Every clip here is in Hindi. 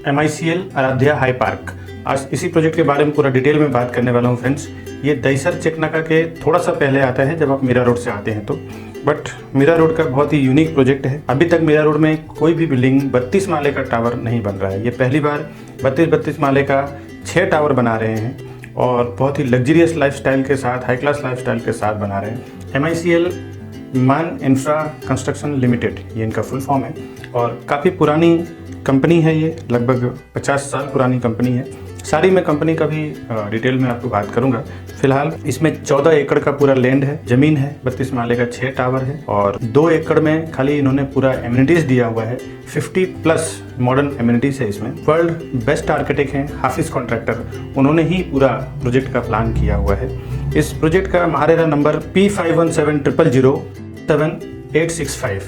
MICL Aaradhya high park. आज इसी प्रोजेक्ट के बारे में पूरा डिटेल में बात करने वाला हूँ फ्रेंड्स। ये दहिसर चेकनाका के थोड़ा सा पहले आता है जब आप मीरा रोड से आते हैं तो, बट मीरा रोड का बहुत ही यूनिक प्रोजेक्ट है। अभी तक मीरा रोड में कोई भी बिल्डिंग 32 माले का टावर नहीं बन रहा है। ये पहली बार 32 माले का 6 टावर बना रहे हैं और बहुत ही लग्जरियस लाइफस्टाइल के साथ, हाई क्लास लाइफस्टाइल के साथ बना रहे हैं। MICL मान इंफ्रा कंस्ट्रक्शन लिमिटेड ये इनका फुल फॉर्म है और काफ़ी पुरानी कंपनी है। ये लगभग 50 साल पुरानी कंपनी है। सारी मैं कंपनी का भी डिटेल में आपको बात करूंगा। फिलहाल इसमें 14 एकड़ का पूरा लैंड है, जमीन है, 32 माले का 6 टावर है और 2 एकड़ में खाली इन्होंने पूरा एमिनिटीज दिया हुआ है। 50 प्लस मॉडर्न एमिनिटीज है इसमें। वर्ल्ड बेस्ट आर्किटेक्ट हैं हाफिज कॉन्ट्रैक्टर, उन्होंने ही पूरा प्रोजेक्ट का प्लान किया हुआ है। इस प्रोजेक्ट का महारेरा नंबर P517007-865।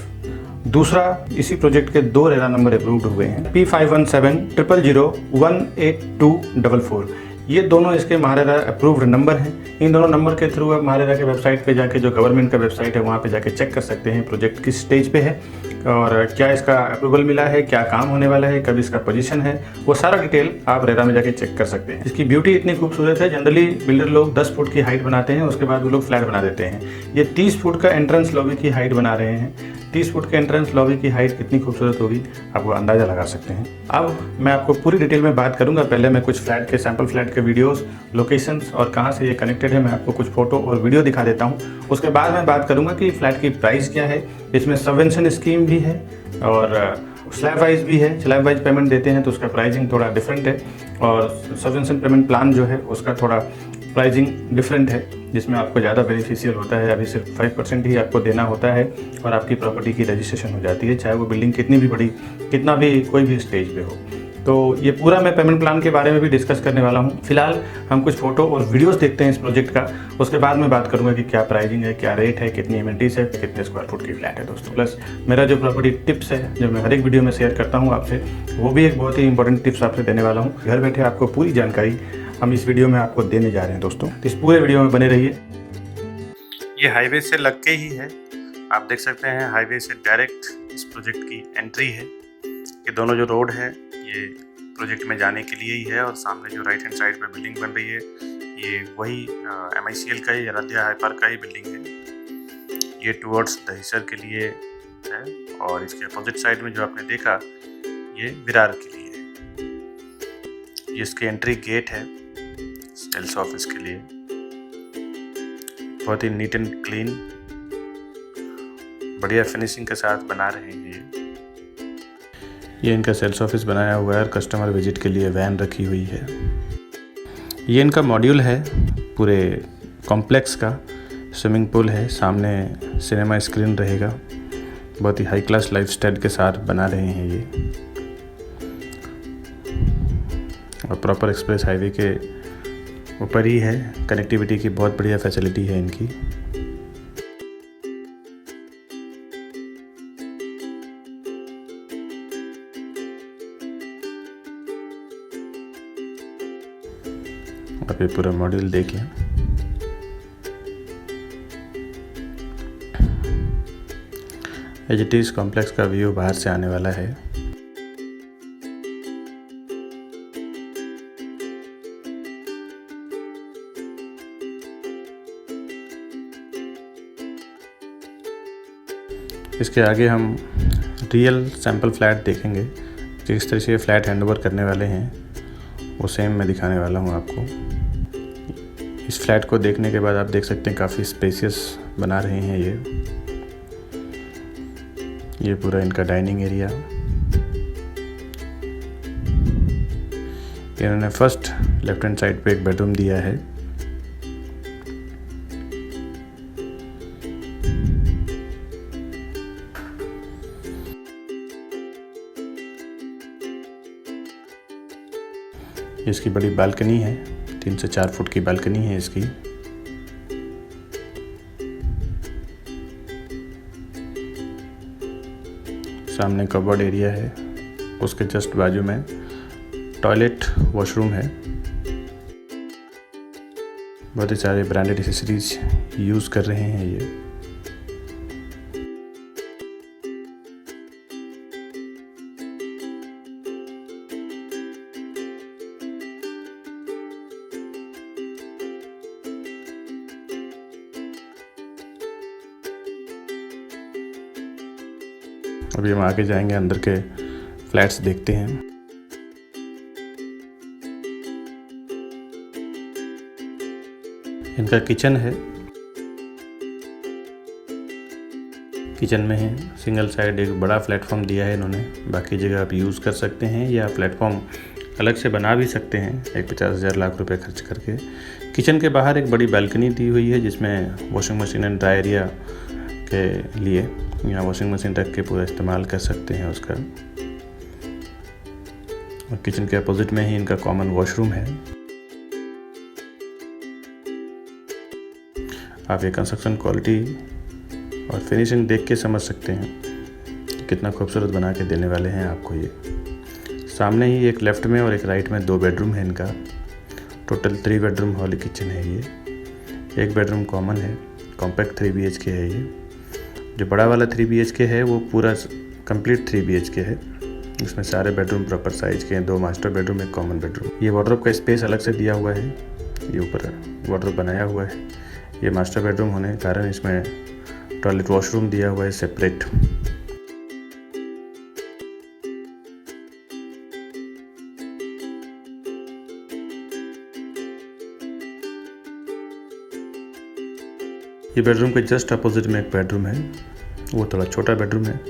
दूसरा इसी प्रोजेक्ट के 2 रेरा नंबर अप्रूव्ड हुए हैं, P5170001824। ये दोनों इसके महारेरा अप्रूव्ड नंबर हैं। इन दोनों नंबर के थ्रू आप महारेरा के वेबसाइट पे जाके, जो गवर्नमेंट का वेबसाइट है वहाँ पे जाके चेक कर सकते हैं प्रोजेक्ट किस स्टेज पे है और क्या इसका अप्रूवल मिला है, क्या काम होने वाला है, कब इसका पोजीशन है, वो सारा डिटेल आप रेरा में जाके चेक कर सकते हैं। इसकी ब्यूटी इतनी खूबसूरत है, जनरली बिल्डर लोग 10 फुट की हाइट बनाते हैं, उसके बाद वो लोग फ्लैट बना देते हैं। ये 30 फुट का एंट्रेंस लॉबी की हाइट बना रहे हैं। 30 फुट के एंट्रेंस लॉबी की हाइट कितनी खूबसूरत होगी आपको अंदाजा लगा सकते हैं। अब मैं आपको पूरी डिटेल में बात करूंगा। पहले मैं कुछ फ्लैट के सैंपल फ्लैट के वीडियोस, लोकेशंस और कहां से ये कनेक्टेड है मैं आपको कुछ फोटो और वीडियो दिखा देता हूं। उसके बाद मैं बात करूंगा कि फ्लैट की प्राइस क्या है, इसमें सबवेंशन स्कीम भी है और स्लैब वाइज भी है। स्लैब वाइज पेमेंट देते हैं तो उसका प्राइसिंग थोड़ा डिफरेंट है और सबवेंशन पेमेंट प्लान जो है उसका थोड़ा प्राइसिंग डिफरेंट है, जिसमें आपको ज़्यादा बेनिफिशियल होता है। अभी सिर्फ 5% ही आपको देना होता है और आपकी प्रॉपर्टी की रजिस्ट्रेशन हो जाती है, चाहे वो बिल्डिंग कितनी भी बड़ी, कितना भी कोई भी स्टेज पे हो। तो ये पूरा मैं पेमेंट प्लान के बारे में भी डिस्कस करने वाला हूँ। फिलहाल हम कुछ फोटो और वीडियोस देखते हैं इस प्रोजेक्ट का, उसके बाद मैं बात करूँगा कि क्या प्राइसिंग है, क्या रेट है, कितनी एमिनिटीज है, कितने स्क्वायर फुट की फ्लैट है दोस्तों। प्लस मेरा जो प्रॉपर्टी टिप्स है जो मैं हर एक वीडियो में शेयर करता हूँ आपसे, वो भी एक बहुत ही इंपॉर्टेंट टिप्स आपसे देने वाला हूँ। घर बैठे आपको पूरी जानकारी हम इस वीडियो में आपको देने जा रहे हैं दोस्तों, तो इस पूरे वीडियो में बने रहिए। ये हाईवे से लग के ही है, आप देख सकते हैं हाईवे से डायरेक्ट इस प्रोजेक्ट की एंट्री है। ये दोनों जो रोड है ये प्रोजेक्ट में जाने के लिए ही है और सामने जो राइट हैंड साइड पे बिल्डिंग बन रही है ये वही MICL का ही, आराध्या हाई पार्क का ही बिल्डिंग है। ये टुवर्ड्स दहिसर के लिए है और इसके अपोजिट साइड में जो आपने देखा ये विरार के लिए है। ये इसके एंट्री गेट है सेल्स ऑफिस के लिए। बहुत ही नीट एंड क्लीन, बढ़िया फिनिशिंग के साथ बना रहे हैं ये इनका सेल्स ऑफिस बनाया हुआ है और कस्टमर विजिट के लिए वैन रखी हुई है। ये इनका मॉड्यूल है पूरे कॉम्प्लेक्स का। स्विमिंग पूल है, सामने सिनेमा स्क्रीन रहेगा। बहुत ही हाई क्लास लाइफस्टाइल के साथ बना रहे हैं ये और प्रॉपर एक्सप्रेस हाईवे के ऊपर ही है। कनेक्टिविटी की बहुत बढ़िया फैसिलिटी है इनकी। आप ये पूरा मॉड्यूल देख लें। एजिटीज कॉम्प्लेक्स का व्यू बाहर से आने वाला है। इसके आगे हम रियल सैंपल फ्लैट देखेंगे, जिस तरह से ये फ्लैट हैंडओवर करने वाले हैं वो सेम मैं दिखाने वाला हूँ आपको। इस फ्लैट को देखने के बाद आप देख सकते हैं काफ़ी स्पेसियस बना रहे हैं ये पूरा इनका डाइनिंग एरिया। इन्होंने फर्स्ट लेफ्ट हैंड साइड पे एक बेडरूम दिया है। इसकी बड़ी बालकनी है, 3 से 4 फुट की बालकनी है इसकी। सामने कबर्ड एरिया है, उसके जस्ट बाजू में टॉयलेट वॉशरूम है। बहुत ही सारे ब्रांडेड एक्सेसरीज यूज़ कर रहे हैं ये। अभी हम आगे जाएंगे, अंदर के फ्लैट्स देखते हैं। इनका किचन है, किचन में है सिंगल साइड एक बड़ा प्लेटफॉर्म दिया है इन्होंने, बाकी जगह आप यूज़ कर सकते हैं या प्लेटफॉर्म अलग से बना भी सकते हैं एक 50,000 लाख रुपए खर्च करके। किचन के बाहर एक बड़ी बालकनी दी हुई है जिसमें washing machine and dry area के लिए यहाँ वॉशिंग मशीन रख के पूरा इस्तेमाल कर सकते हैं उसका। और किचन के अपोजिट में ही इनका कॉमन वॉशरूम है। आप ये कंस्ट्रक्शन क्वालिटी और फिनिशिंग देख के समझ सकते हैं कितना खूबसूरत बना के देने वाले हैं आपको ये। सामने ही एक लेफ़्ट में और एक राइट में 2 बेडरूम है इनका। टोटल 3 बेडरूम हॉल किचन है ये। एक बेडरूम कॉमन है, कॉम्पैक्ट 3 BHK है ये। जो बड़ा वाला 3 BHK है वो पूरा कंप्लीट 3 BHK है। उसमें सारे बेडरूम प्रॉपर साइज़ के हैं, 2 मास्टर बेडरूम, एक कॉमन बेडरूम। ये वार्डरोब का स्पेस अलग से दिया हुआ है, ये ऊपर वार्डरोब बनाया हुआ है। ये मास्टर बेडरूम होने के कारण इसमें टॉयलेट वॉशरूम दिया हुआ है सेपरेट। ये बेडरूम के जस्ट अपोजिट में एक बेडरूम है, वो थोड़ा छोटा बेडरूम है।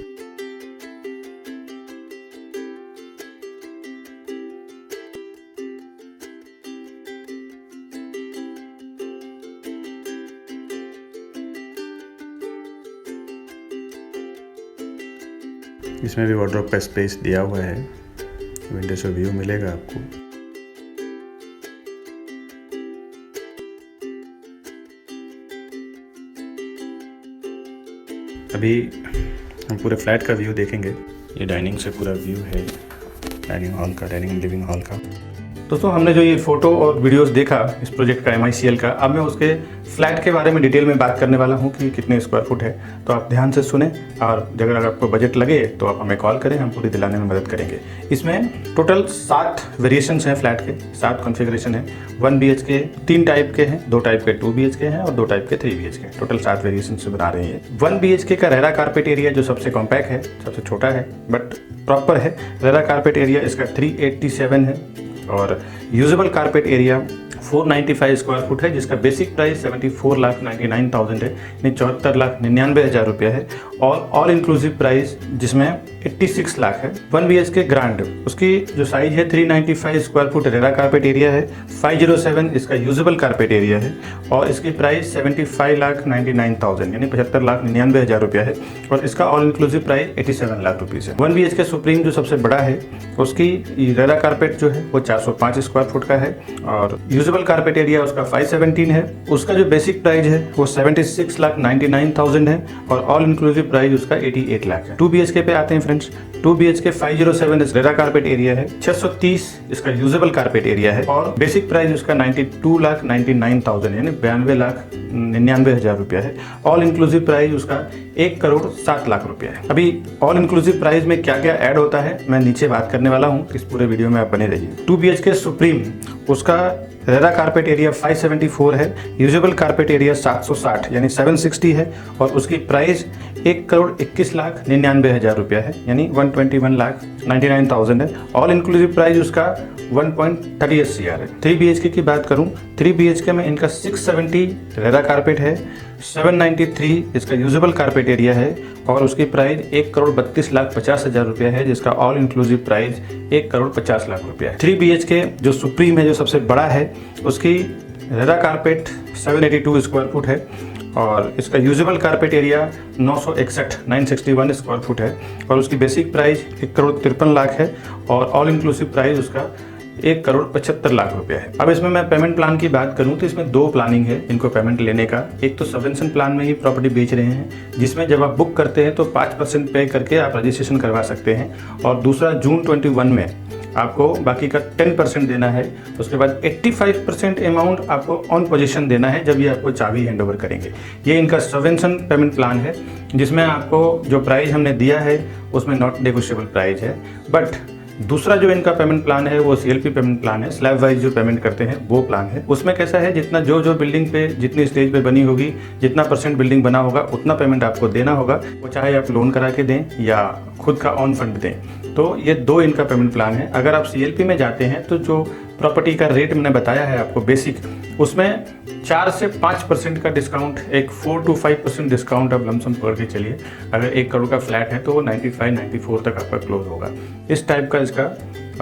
इसमें भी वार्डरोब का स्पेस दिया हुआ है, विंडो से व्यू मिलेगा आपको। अभी हम पूरे फ्लैट का व्यू देखेंगे। ये डाइनिंग से पूरा व्यू है, डाइनिंग हॉल का, डाइनिंग लिविंग हॉल का। दोस्तों हमने जो ये फ़ोटो और वीडियोस देखा इस प्रोजेक्ट का MICL का, अब मैं उसके फ्लैट के बारे में डिटेल में बात करने वाला हूँ कि कितने स्क्वायर फुट है। तो आप ध्यान से सुने और अगर आपको बजट लगे तो आप हमें कॉल करें, हम पूरी दिलाने में मदद करेंगे। इसमें टोटल 7 वेरिएशंस हैं फ्लैट के, 7 कॉन्फ़िगरेशन है। 1 BHK 3 टाइप के हैं, 2 टाइप के 2 BHK हैं और 2 टाइप के 3 BHK। टोटल 7 वेरिएशन से बना रहे हैं। 1 BHK का रेरा कारपेट एरिया जो सबसे कॉम्पैक्ट है, सबसे छोटा है बट प्रॉपर है। रेरा कारपेट एरिया इसका 387 है और usable carpet area 495 square foot है, जिसका बेसिक प्राइस 74,99,000 है, यानी 74,99,000 रुपया है। और ऑल इंक्लूसिव प्राइस जिसमें 86 लाख है। 1 BHK ग्रांड, उसकी जो साइज है 395 square foot RERA carpet area है, 507 इसका यूजेबल कारपेट एरिया है और इसकी प्राइस 75,99,000 यानी 75,99,000 रुपया है। और इसका all inclusive price 87 lakh rupees है। 1 BHK सुप्रीम जो सबसे बड़ा है उसकी रेरा कारपेट जो है वो 405 स्क्वायर फुट का है और यूजेबल कारपेट एरिया उसका 517 है। उसका जो बेसिक प्राइस है वो 76,99,000 है और ऑल इंक्लूसिव प्राइस उसका 88 लाख है। 2 BHK पे आते हैं फ्रेंड्स। 2 BHK 507 इस रेरा कारपेट एरिया है, 630 इसका यूजेबल कारपेट एरिया है और बेसिक प्राइस उसका 92,99,000 यानी 92,99,000 रुपया है। ऑल इंक्लूसिव प्राइस उसका 1,07,00,000 रुपया है। अभी ऑल इंक्लूसिव प्राइस में क्या क्या ऐड होता है मैं नीचे बात करने वाला हूँ, इस पूरे वीडियो में आप बने रहिए। 2 BHK सुप्रीम, उसका रेरा कारपेट एरिया 574 है, यूजेबल कारपेट एरिया 760 यानी 760 है और उसकी प्राइस 1,21,99,000 रुपया है यानी 1,21,99,000 है। ऑल इंक्लूसिव प्राइस उसका 1.38 CR है। 3 BHK की बात करूं, 3 BHK में इनका 670 रेरा कारपेट है, 793 इसका यूजेबल कारपेट एरिया है और उसकी प्राइस 1,32,50,000 रुपया है, जिसका ऑल इंक्लूसिव प्राइस 1,50,00,000 रुपया है। 3 BHK जो सुप्रीम है, जो सबसे बड़ा है, उसकी रेरा कारपेट 782 स्क्वायर फुट है और इसका usable carpet area 961 square foot है और उसकी बेसिक प्राइस 1,53,00,000 है और ऑल इंक्लूसिव प्राइस उसका 1,75,00,000 रुपया है। अब इसमें मैं पेमेंट प्लान की बात करूं तो इसमें 2 प्लानिंग है इनको पेमेंट लेने का। एक तो सबवेंशन प्लान में ही प्रॉपर्टी बेच रहे हैं, जिसमें जब आप बुक करते हैं तो 5% पे करके आप रजिस्ट्रेशन करवा सकते हैं और दूसरा जून 21 में आपको बाकी का 10% देना है। उसके बाद 85% अमाउंट आपको ऑन पोजीशन देना है जब ये आपको चाबी हैंड ओवर करेंगे। ये इनका सबवेंशन पेमेंट प्लान है, जिसमें आपको जो प्राइस हमने दिया है उसमें नॉट नेगोशिएबल प्राइस है, बट दूसरा जो इनका पेमेंट प्लान है वो CLP पेमेंट प्लान है, स्लैब वाइज जो पेमेंट करते हैं वो प्लान है। उसमें कैसा है, जितना जो बिल्डिंग पे जितनी स्टेज पे बनी होगी, जितना % बिल्डिंग बना होगा उतना पेमेंट आपको देना होगा, वो चाहे आप लोन करा के दें या खुद का ऑन फंड दें। तो ये 2 इनका पेमेंट प्लान है। अगर आप CLP में जाते हैं तो जो प्रॉपर्टी का रेट मैंने बताया है आपको बेसिक, उसमें 4 से 5% का डिस्काउंट, एक 4 to 5% डिस्काउंट आप लमसम पकड़ के चलिए। अगर 1 करोड़ का फ्लैट है तो वो 95-94 तक आपका क्लोज होगा। इस टाइप का इसका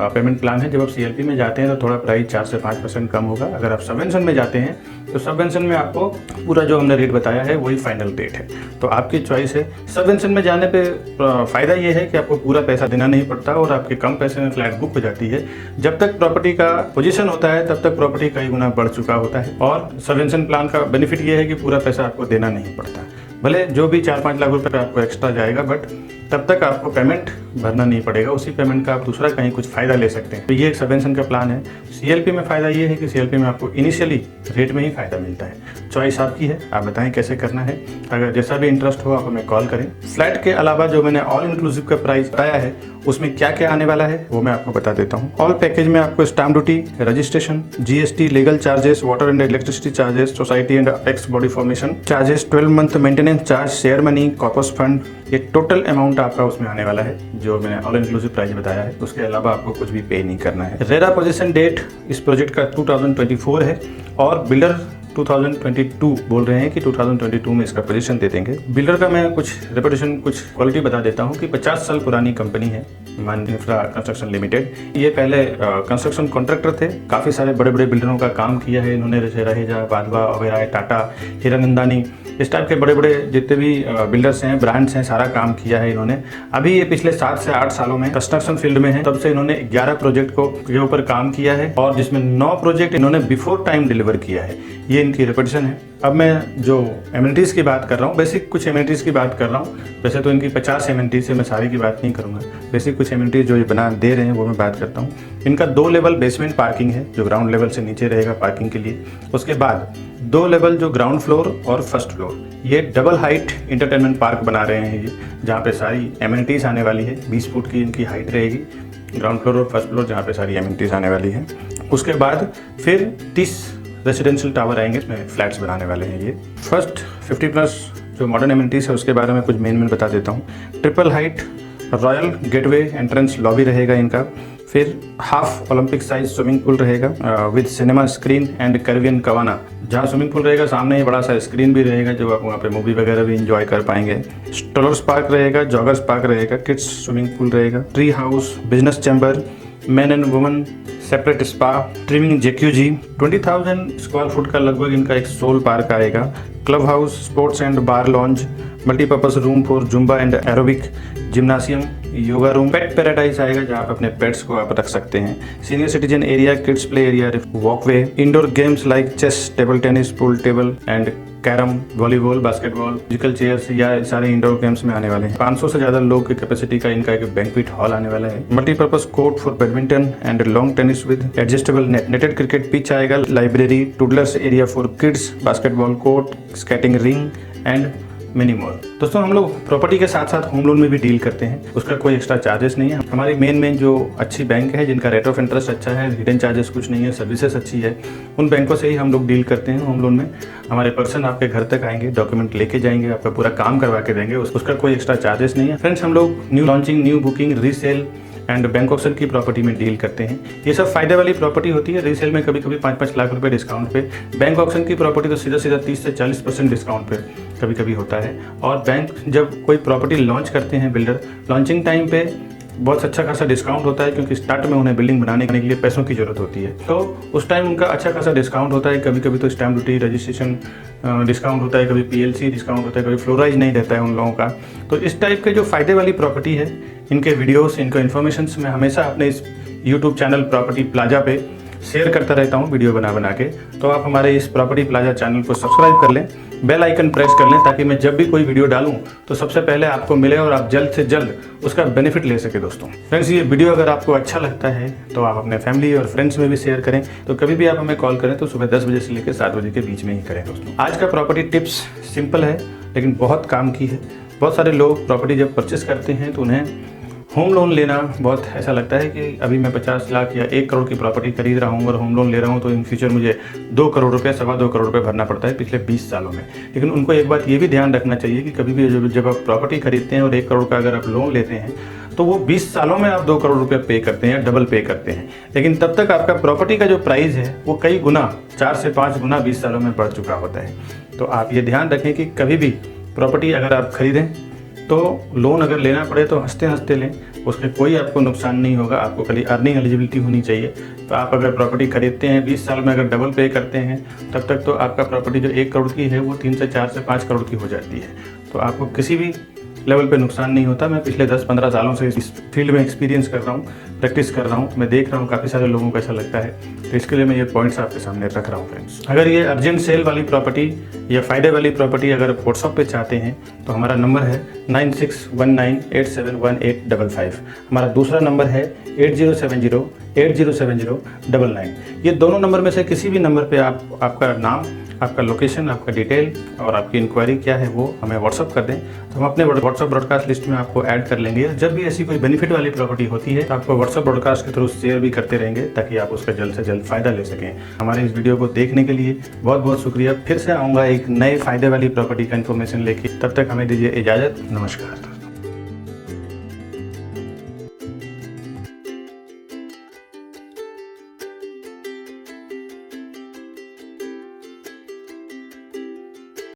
पेमेंट प्लान है। जब आप CLP में जाते हैं तो थोड़ा प्राइस 4 से 5% कम होगा। अगर आप सबवेंशन में जाते हैं तो सबवेंशन में आपको पूरा जो हमने रेट बताया है वही फाइनल रेट है, तो आपकी चॉइस है। सबवेंशन में जाने पे फ़ायदा ये है कि आपको पूरा पैसा देना नहीं पड़ता और आपके कम पैसे में फ्लैट बुक हो जाती है। जब तक प्रॉपर्टी का पोजीशन होता है तब तक प्रॉपर्टी कई गुना बढ़ चुका होता है। और सबवेंशन प्लान का बेनिफिट ये है कि पूरा पैसा आपको देना नहीं पड़ता, भले जो भी 4-5 लाख रुपए आपको एक्स्ट्रा जाएगा, बट तब तक आपको पेमेंट भरना नहीं पड़ेगा। उसी पेमेंट का आप दूसरा कहीं कुछ फ़ायदा ले सकते हैं। तो ये एक सबवेंशन का प्लान है। CLP में फ़ायदा ये है कि CLP में आपको इनिशियली रेट में ही फ़ायदा मिलता है। चॉइस आपकी है, आप बताएं कैसे करना है। अगर जैसा भी इंटरेस्ट हो आप हमें कॉल करें। फ्लैट के अलावा जो मैंने ऑल इंक्लूसिव का प्राइस बताया है उसमें क्या क्या आने वाला है वो मैं आपको बता देता हूँ। ऑल पैकेज में आपको stamp duty, registration, GST, legal charges, water and electricity charges, society and x body formation charges, 12 month maintenance charge, share money, corpus fund, ये टोटल अमाउंट आपका उसमें आने वाला है जो मैंने ऑल इंक्लूसिव प्राइस बताया है। उसके अलावा आपको कुछ भी पे नहीं करना है। रेरा पोजीशन डेट इस प्रोजेक्ट का 2024 है और बिल्डर 2022 बोल रहे हैं कि 2022 में इसका पोजीशन दे देंगे। बिल्डर का मैं कुछ रेपुटेशन, कुछ क्वालिटी बता देता हूँ कि 50 साल पुरानी कंपनी है मान इंफ्रा कंस्ट्रक्शन लिमिटेड। ये पहले कंस्ट्रक्शन कॉन्ट्रैक्टर थे, काफ़ी सारे बड़े बड़े बिल्डरों का काम किया है इन्होंने। रहेजा, बादवा, ओबेरॉय, टाटा, हीरानंदानी, इस टाइप के बड़े बड़े जितने भी बिल्डर्स हैं, ब्रांड्स हैं, सारा काम किया है इन्होंने। अभी ये पिछले 7 से 8 सालों में कंस्ट्रक्शन फील्ड में है। तब से इन्होंने 11 प्रोजेक्ट के ऊपर काम किया है और जिसमें 9 प्रोजेक्ट इन्होंने बिफोर टाइम डिलीवर किया है। ये इनकी रेपुटेशन है। अब मैं जो एमिनिटीज़ की बात कर रहा हूँ, बेसिक कुछ एमिनिटीज़ की बात कर रहा हूँ। वैसे तो इनकी 50 एमिनिटीज़ है, मैं सारी की बात नहीं करूँगा। बेसिक कुछ एमिनिटीज़ जो ये बना दे रहे हैं वो मैं बात करता हूँ। इनका 2 लेवल बेसमेंट पार्किंग है जो ग्राउंड लेवल से नीचे रहेगा पार्किंग के लिए। उसके बाद 2 लेवल जो ग्राउंड फ्लोर और फर्स्ट फ्लोर, ये डबल हाइट इंटरटेनमेंट पार्क बना रहे हैं ये, जहाँ पे सारी एमिनिटीज़ आने वाली है। 20 फुट की इनकी हाइट रहेगी, ग्राउंड फ्लोर और फर्स्ट फ्लोर जहाँ पे सारी एमिनिटीज़ आने वाली है। उसके बाद फिर 30 रेजिडेंशियल टावर आएंगे, इसमें फ्लैट्स बनाने वाले हैं ये। फर्स्ट 50+ जो मॉडर्न एमिनिटीज़ है उसके बारे में कुछ मेन बता देता हूँ। Triple height royal gateway entrance lobby रहेगा इनका। फिर half Olympic size swimming pool रहेगा with cinema screen and Caribbean cabana. जहाँ स्विमिंग पूल रहेगा सामने ही बड़ा सा स्क्रीन भी रहेगा जो आप वहाँ पे मूवी वगैरह भी इंजॉय कर पाएंगे। स्ट्रोलर्स पार्क रहेगा, जॉगर्स पार्क रहेगा, किड्स स्विमिंग पूल रहेगा, tree house, business chamber, man and women separate spa, trimming jacuzzi, 20,000 square foot का लगभग इनका एक सोल पार्क आएगा। Club house, sports and bar lounge, multipurpose room for zumba and aerobic, gymnasium, yoga room, pet paradise आएगा जहाँ पे अपने पेट्स को आप रख सकते हैं। Senior citizen area, kids play area, walkway, indoor games like chess, table tennis, pool table and carrom, volleyball, basketball, musical chairs, या सारे इंडोर गेम्स में आने वाले हैं। 500 से ज़्यादा लोग की कैपेसिटी का इनका एक बैंक्वेट हॉल आने वाला है। Multipurpose court for badminton and lawn tennis with adjustable net, netted cricket pitch आएगा, library, toddlers area for kids, basketball court, skating rink and many more. दोस्तों हम लोग प्रॉपर्टी के साथ साथ होम लोन में भी डील करते हैं, उसका कोई एक्स्ट्रा चार्जेस नहीं है। हमारी मेन जो अच्छी बैंक है जिनका रेट ऑफ इंटरेस्ट अच्छा है, हिडन चार्जेस कुछ नहीं है, सर्विसेज अच्छी है, उन बैंकों से ही हम लोग डील करते हैं होम लोन में। हमारे पर्सन आपके घर तक आएंगे, डॉक्यूमेंट लेके जाएंगे, आपका पूरा काम करवा के देंगे, उसका कोई एक्स्ट्रा चार्जेस नहीं है। फ्रेंड्स हम लोग new launching, new booking, resale and bank option की प्रॉपर्टी में डील करते हैं। ये सब फायदे वाली प्रॉपर्टी होती है। रीसेल में कभी कभी 5-5 लाख रुपए डिस्काउंट पे, बैंक ऑप्शन की प्रॉपर्टी तो सीधा 30 से 40% डिस्काउंट पे कभी कभी होता है। और बैंक जब कोई प्रॉपर्टी लॉन्च करते हैं, बिल्डर लॉन्चिंग टाइम पे बहुत अच्छा खासा डिस्काउंट होता है क्योंकि स्टार्ट में उन्हें बिल्डिंग बनाने के लिए पैसों की जरूरत होती है, तो उस टाइम उनका अच्छा खासा डिस्काउंट होता है। कभी कभी तो स्टैम्प ड्यूटी, रजिस्ट्रेशन डिस्काउंट होता है, कभी PLC डिस्काउंट होता है, कभी फ्लोराइज नहीं रहता है उन लोगों का। तो इस टाइप के जो फ़ायदे वाली प्रॉपर्टी है, इनके वीडियोस, इनके इन्फॉर्मेशन मैं हमेशा अपने इस YouTube चैनल प्रॉपर्टी प्लाजा पे शेयर करता रहता हूँ वीडियो बना के। तो आप हमारे इस प्रॉपर्टी प्लाजा चैनल को सब्सक्राइब कर लें, बेल आइकन प्रेस कर लें ताकि मैं जब भी कोई वीडियो डालूं तो सबसे पहले आपको मिले और आप जल्द से जल्द उसका बेनिफिट ले सके। दोस्तों फ्रेंड्स ये वीडियो अगर आपको अच्छा लगता है तो आप अपने फैमिली और फ्रेंड्स में भी शेयर करें। तो कभी भी आप हमें कॉल करें तो सुबह 10 बजे से लेकर 7 बजे के बीच में ही करें। दोस्तों आज का प्रॉपर्टी टिप्स सिंपल है लेकिन बहुत काम की है। बहुत सारे लोग प्रॉपर्टी जब परचेस करते हैं तो उन्हें होम लोन लेना बहुत ऐसा लगता है कि अभी मैं 50 लाख या 1 करोड़ की प्रॉपर्टी खरीद रहा हूँ और होम लोन ले रहा हूँ तो इन फ्यूचर मुझे 2 करोड़ रुपये, 2.25 करोड़ रुपये भरना पड़ता है पिछले 20 सालों में। लेकिन उनको एक बात ये भी ध्यान रखना चाहिए कि कभी भी जब आप प्रॉपर्टी खरीदते हैं और 1 करोड़ का अगर आप लोन लेते हैं तो वो 20 सालों में आप 2 करोड़ रुपये पे करते हैं, डबल पे करते हैं। लेकिन तब तक आपका प्रॉपर्टी का जो प्राइस है वो कई गुना, 4 से 5 गुना 20 सालों में बढ़ चुका होता है। तो आप ये ध्यान रखें कि कभी भी प्रॉपर्टी अगर आप खरीदें तो लोन अगर लेना पड़े तो हंसते हंसते लें, उसके कोई आपको नुकसान नहीं होगा। आपको खाली अर्निंग एलिजिबिलिटी होनी चाहिए। तो आप अगर प्रॉपर्टी खरीदते हैं 20 साल में अगर डबल पे करते हैं तब तक तो आपका प्रॉपर्टी जो 1 करोड़ की है वो 3 से 4 से 5 करोड़ की हो जाती है। तो आपको किसी भी लेवल पे नुकसान नहीं होता। मैं पिछले 10-15 सालों से इस फील्ड में एक्सपीरियंस कर रहा हूँ, प्रैक्टिस कर रहा हूँ, मैं देख रहा हूँ काफ़ी सारे लोगों को ऐसा लगता है। तो इसके लिए मैं ये पॉइंट्स आपके सामने रख रहा हूँ फ्रेंड्स। अगर ये अर्जेंट सेल वाली प्रॉपर्टी या फ़ायदे वाली प्रॉपर्टी अगर आप व्हाट्सअप पे चाहते हैं तो हमारा नंबर है 9619871855। हमारा दूसरा नंबर है 8070807099। ये दोनों नंबर में से किसी भी नंबर पे आप आपका नाम, आपका लोकेशन, आपका डिटेल और आपकी इंक्वायरी क्या है वो हमें व्हाट्सअप कर दें तो हम अपने व्हाट्सअप ब्रॉडकास्ट लिस्ट में आपको ऐड कर लेंगे। जब भी ऐसी कोई बेनिफिट वाली प्रॉपर्टी होती है तो आपको व्हाट्सअप ब्रॉडकास्ट के थ्रू शेयर भी करते रहेंगे ताकि आप उसका जल्द से जल्द फ़ायदा ले सकें। हमारे इस वीडियो को देखने के लिए बहुत बहुत शुक्रिया। फिर से आऊँगा एक नए फ़ायदे वाली प्रॉपर्टी का इन्फॉर्मेशन लेके। तब तक हमें दीजिए इजाज़त। नमस्कार।